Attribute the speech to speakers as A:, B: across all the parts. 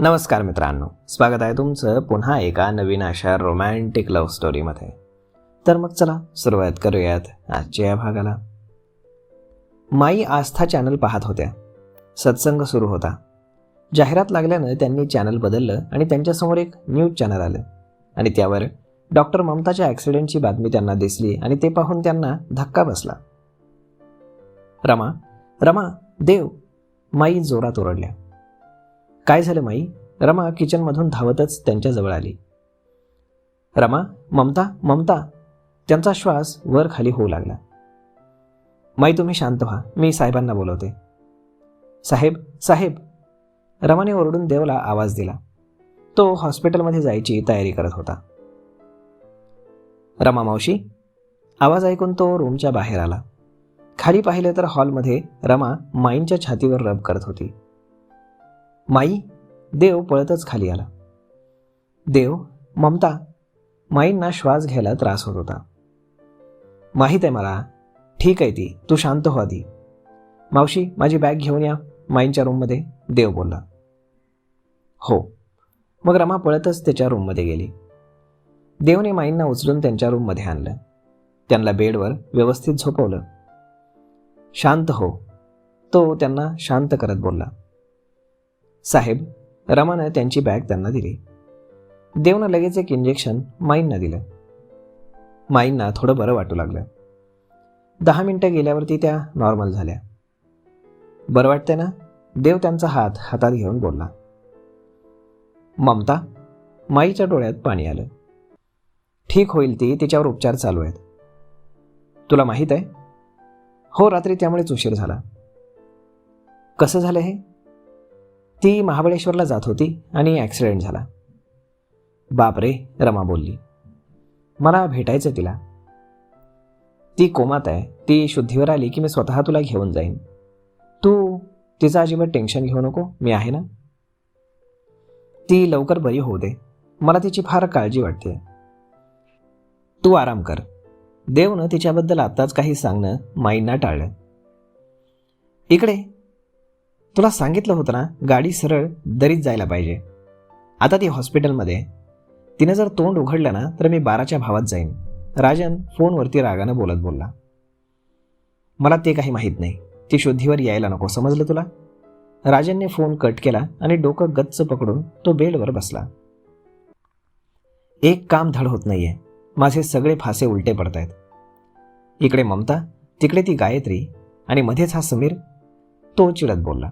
A: नमस्कार मित्रांनो, स्वागत आहे तुमचं पुन्हा एका नवीन अशा रोमॅन्टिक लव्ह स्टोरीमध्ये. तर मग चला सुरुवात करूयात आजच्या या भागाला. माई आस्था चॅनल पाहत होत्या. सत्संग सुरू होता. जाहिरात लागल्यानं त्यांनी चॅनल बदललं आणि त्यांच्यासमोर एक न्यूज चॅनल आलं आणि त्यावर डॉक्टर ममताच्या ॲक्सिडेंटची बातमी त्यांना दिसली आणि ते पाहून त्यांना धक्का बसला. रमा, रमा, देव, माई जोरात ओरडल्या. काय झालं माई? रमा किचनमधून धावतच त्यांच्याजवळ आली. रमा, ममता, ममता. त्यांचा श्वास वर खाली होऊ लागला. माई तुम्ही शांत व्हा, मी साहेबांना बोलवते. साहेब, साहेब. रमाने ओरडून देवला आवाज दिला. तो हॉस्पिटलमध्ये जायची तयारी करत होता. रमा मावशी. आवाज ऐकून तो रूमच्या बाहेर आला. खाली पाहिले तर हॉलमध्ये रमा माईंच्या छातीवर रब करत होती. माई. देव पळतच खाली आला. देव, ममता. माईंना श्वास घ्यायला त्रास होत होता. माहीत आहे मला. ठीक आहे ती, तू शांत हो आधी. मावशी माझी बॅग घेऊन या माईंच्या रूममध्ये, देव बोलला. हो. मग रमा पळतच त्याच्या रूममध्ये गेली. देवने माईंना उचलून त्यांच्या रूममध्ये आणलं. त्यांना बेडवर व्यवस्थित झोपवलं. शांत हो, तो त्यांना शांत करत बोलला. साहेब. रमानं त्यांची बॅग त्यांना दिली. देवनं लगेच एक इंजेक्शन माईंना दिलं. माईंना थोडं बरं वाटू लागलं. 10 मिनिटं गेल्यावरती त्या नॉर्मल झाल्या. बरं वाटतंय ना? देव त्यांचा हात हातात घेऊन बोलला. ममता. माईच्या डोळ्यात पाणी आलं. ठीक होईल ती, तिच्यावर उपचार चालू आहेत. तुला माहीत आहे? हो, रात्री त्यामुळेच उशीर झाला. कसं झालं हे? ती महाबळेश्वरला जात होती आणि ॲक्सिडेंट झाला. बापरे, रमा बोलली. मला भेटायचं तिला. ती कोमात आहे. ती शुद्धीवर आली की मी स्वतः तुला घेऊन जाईन. तू तिचं अजिबात टेन्शन घेऊ नको, मी आहे ना. ती लवकर बरी होऊ दे. मला तिची फार काळजी वाटते. तू आराम कर. देवनं तिच्याबद्दल आत्ताच काही सांगणं माईंना टाळलं. इकडे. तुला सांगितलं होतं ना, गाडी सरळ दरीत जायला पाहिजे. आता ती हॉस्पिटलमध्ये. तिनं जर तोंड उघडलं ना तर मी 12च्या भावात जाईन, राजन फोनवरती रागानं बोलत बोलला. मला ते काही माहीत नाही. ती शुद्धीवर यायला नको, समजलं तुला? राजनने फोन कट केला आणि डोकं गच्च पकडून तो बेडवर बसला. एक काम धड होत नाहीये. माझे सगळे फासे उलटे पडत आहेत. इकडे ममता, तिकडे ती गायत्री आणि मध्येच हा समीर, तो चिडत बोलला.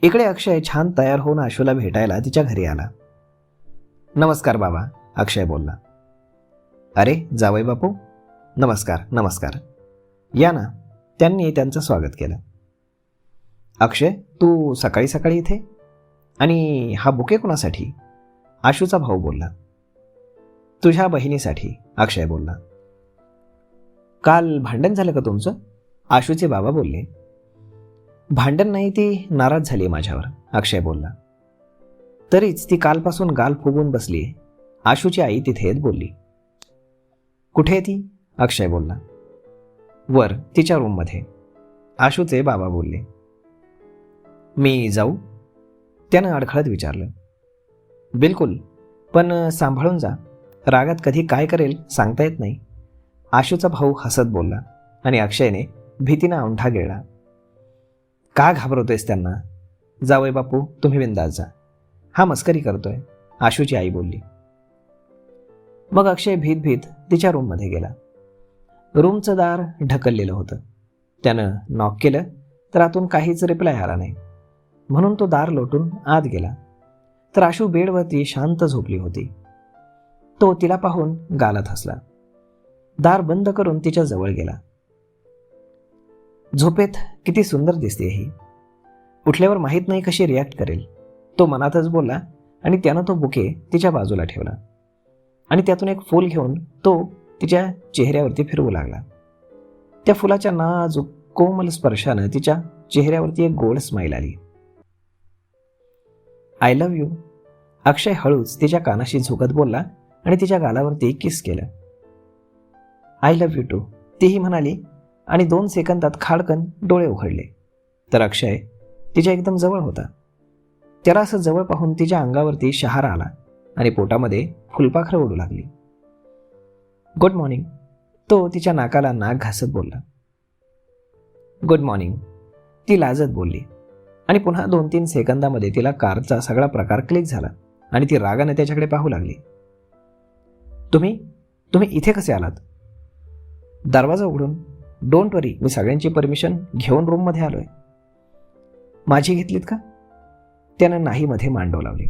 A: इकडे अक्षय छान तयार होऊन आशूला भेटायला तिच्या घरी आला. नमस्कार बाबा, अक्षय बोलला. अरे जावई बापू, नमस्कार नमस्कार. या ना. त्यांनी त्यांचं स्वागत केलं. अक्षय, तू सकाळी सकाळी इथे? आणि हा बुके कोणासाठी? आशूचा भाऊ बोलला. तुझ्या बहिणीसाठी, अक्षय बोलला. काल भांडण झालं का तुमचं? आशूचे बाबा बोलले. भांडण नाही, ती नाराज झाली माझ्यावर, अक्षय बोलला. तरीच ती कालपासून गाल फुगून बसली. आशूची आई तिथेच बोलली. कुठे आहे ती? अक्षय बोलला. वर तिच्या रूममध्ये, आशूचे बाबा बोलले. मी जाऊ? त्यानं अडखळत विचारलं. बिलकुल, पण सांभाळून जा. रागात कधी काय करेल सांगता येत नाही, आशूचा भाऊ हसत बोलला आणि अक्षयने भीतीनं औंढा गिळला. का घाबरवतोयस त्यांना? जावई बापू तुम्ही बिंदास जा. हा मस्करी करतोय, आशूची आई बोलली. मग अक्षय भीत भीत तिच्या रूममध्ये गेला. रूमचं दार ढकललेलं होतं. त्यानं नॉक केलं तर आतून काहीच रिप्लाय आला नाही. म्हणून तो दार लोटून आत गेला तर आशू बेडवरती शांत झोपली होती. तो तिला पाहून गालात हसला. दार बंद करून तिच्या जवळ गेला. झोपेत किती सुंदर दिसते ही. उठल्यावर माहीत नाही कशी रिॲक्ट करेल, तो मनातच बोलला आणि त्यानं तो बुके तिच्या बाजूला ठेवला आणि त्यातून एक फूल घेऊन तो तिच्या चेहऱ्यावरती फिरवू लागला. त्या फुलाच्या नाजूक कोमल स्पर्शानं तिच्या चेहऱ्यावरती एक गोड स्माईल आली. आय लव्ह यू, अक्षय हळूच तिच्या कानाशी झुकत बोलला आणि तिच्या गालावरती किस केलं. आय लव्ह यू टू, तीही म्हणाली आणि 2 सेकंदात खाडकन डोळे उघडले तर अक्षय तिच्या एकदम जवळ होता. त्याला असं जवळ पाहून तिच्या अंगावरती शहारा आला आणि पोटामध्ये फुलपाखरं उडू लागली. गुड मॉर्निंग, तो तिच्या नाकाला नाक घासत बोलला. गुड मॉर्निंग, ती लाजत बोलली आणि पुन्हा 2-3 सेकंदामध्ये तिला कारचा सगळा प्रकार क्लिक झाला आणि ती रागाने त्याच्याकडे पाहू लागली. तुम्ही इथे कसे आलात? दरवाजा उघडून. डोंट वरी, मी सगळ्यांची परमिशन घेऊन रूममध्ये आलोय. माझी घेतलीत का? त्यानं नाही मध्ये मांडव लावली.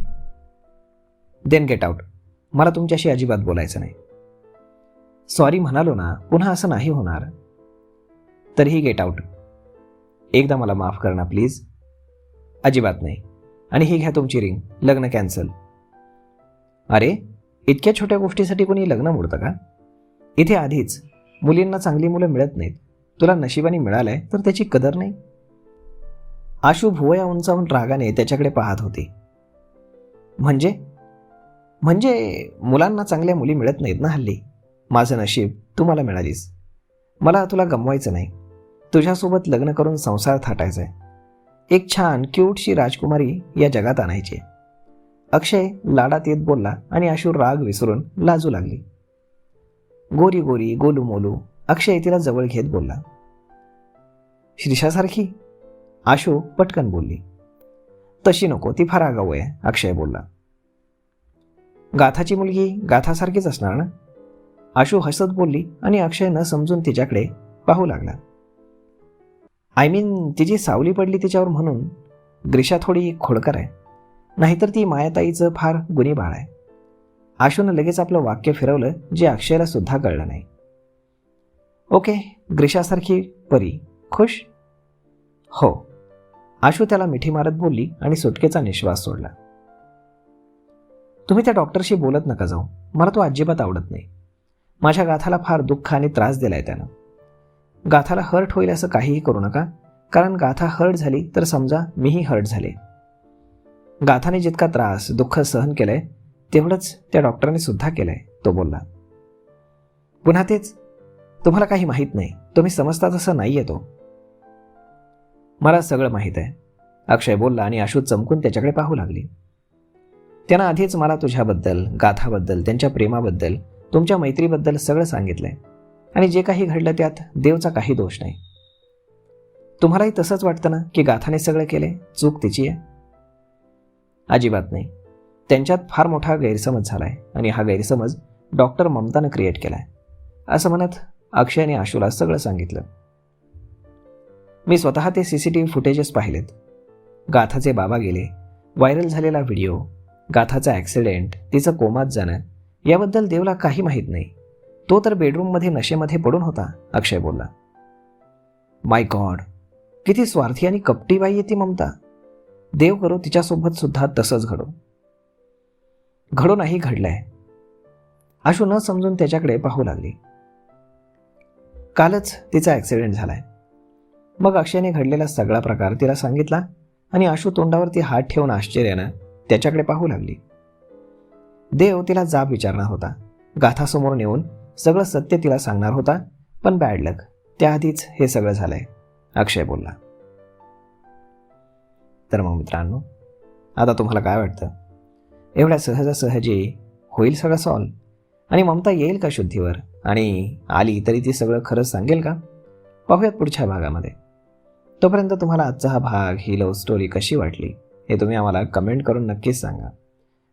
A: देन गेट आउट, मला तुमच्याशी अजिबात बोलायचं नाही. सॉरी म्हणालो ना, पुन्हा असं नाही होणार. तरीही गेट आउट. एकदा मला माफ कर ना प्लीज. अजिबात नाही. आणि ही घ्या तुमची रिंग, लग्न कॅन्सल. अरे, इतक्या छोट्या गोष्टीसाठी कोणी लग्न मोडतं का? इथे आधीच मुलींना चांगली मुलं मिळत नाहीत. तुला नशिबाने मिळालंय तर त्याची कदर नाही. आशू भुवया उंचावून रागाने त्याच्याकडे पाहत होती. म्हणजे मुलांना चांगल्या मुली मिळत नाहीत ना हल्ली. माझं नशीब तू मला मिळालीस. मला तुला गमवायचं नाही. तुझ्यासोबत लग्न करून संसार थाटायचा आहे. एक छान क्यूटशी राजकुमारी या जगात आणायची. अक्षय लाडात येत बोलला आणि आशू राग विसरून लाजू लागली. गोरी गोरी गोलू मोलू, अक्षय तिला जवळ घेत बोलला. श्रीषासारखी? आशू पटकन बोलली. तशी नको, ती फार आगाऊ आहे, अक्षय बोलला. गाथाची मुलगी गाथासारखीच असणार ना? आशू हसत बोलली आणि अक्षय न समजून तिच्याकडे पाहू लागला. आय मीन तिची सावली पडली तिच्यावर म्हणून. ग्रीषा थोडी खोडकर आहे, नाहीतर ती मायाताईचं फार गुणी बाळ आहे. आशूनं लगेच आपलं वाक्य फिरवलं, जे अक्षयला सुद्धा कळलं नाही. ओके, ग्रीषासारखी परी, खुश? हो, आशू त्याला मिठी मारत बोलली आणि सुटकेचा निश्वास सोडला. तुम्ही त्या डॉक्टरशी बोलत नका जाऊ, मला तो अजिबात आवडत नाही. माझ्या गाथाला फार दुःख आणि त्रास दिलाय त्यानं. गाथाला हर्ट होईल असं काहीही करू नका, कारण गाथा हर्ट झाली तर समजा मीही हर्ट झाले. गाथाने जितका त्रास दुःख सहन केलंय तेवढंच त्या डॉक्टरने सुद्धा केलंय, तो बोलला. पुन्हा तेच, तुम्हाला काही माहीत नाही, तुम्ही समजता तसं नाहीये तो. मला सगळं माहीत आहे, अक्षय बोलला आणि आशू चमकून त्याच्याकडे पाहू लागली. त्यानं आधीच मला तुझ्याबद्दल, गाथाबद्दल, त्यांच्या प्रेमाबद्दल, तुमच्या मैत्रीबद्दल सगळं सांगितलंय आणि जे काही घडलं त्यात देवचा काही दोष नाही. तुम्हालाही तसंच वाटतं ना की गाथाने सगळं केले, चूक तिची आहे? अजिबात नाही. त्यांच्यात फार मोठा गैरसमज झालाय आणि हा गैरसमज डॉक्टर ममतानं क्रिएट केलाय, असं म्हणत अक्षयने आशूला सगळं सांगितलं. मी स्वतः ते CCTV फुटेजेस पाहिलेत. गाथाचे बाबा गेले, व्हायरल झालेला व्हिडिओ, गाथाचा ॲक्सिडेंट, तिचं कोमात जाणं, याबद्दल देवला काही माहीत नाही. तो तर बेडरूममध्ये नशेमध्ये पडून होता, अक्षय बोलला. माय गॉड, किती स्वार्थी आणि कपटी बाई आहे ती ममता. देव करो तिच्यासोबत सुद्धा तसंच घडो नाही घडलंय. आशू न समजून त्याच्याकडे पाहू लागली. कालच तिचा ॲक्सिडेंट झालाय. मग अक्षयने घडलेला सगळा प्रकार तिला सांगितला आणि आशू तोंडावरती हात ठेवून आश्चर्यानं त्याच्याकडे पाहू लागली. देव तिला जाब विचारणार होता, गाथासमोर नेऊन सगळं सत्य तिला सांगणार होता, पण बॅड लक, त्याआधीच हे सगळं झालंय, अक्षय बोलला. तर मग मित्रांनो, आता तुम्हाला काय वाटतं? एवढ्या सहजासहजी होईल सगळं सॉल्व आणि ममता येईल का शुद्धीवर? आणि आली तरी ती सगळं खरंच सांगेल का? पाहूयात पुढच्या भागामध्ये. तोपर्यंत तुम्हाला आजचा हा भाग, ही लव्ह स्टोरी कशी वाटली हे तुम्ही आम्हाला कमेंट करून नक्कीच सांगा.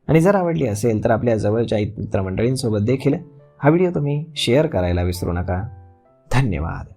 A: आणि जर आवडली असेल तर आपल्या जवळच्या मित्रमंडळींसोबत देखील हा व्हिडिओ तुम्ही शेअर करायला विसरू नका. धन्यवाद.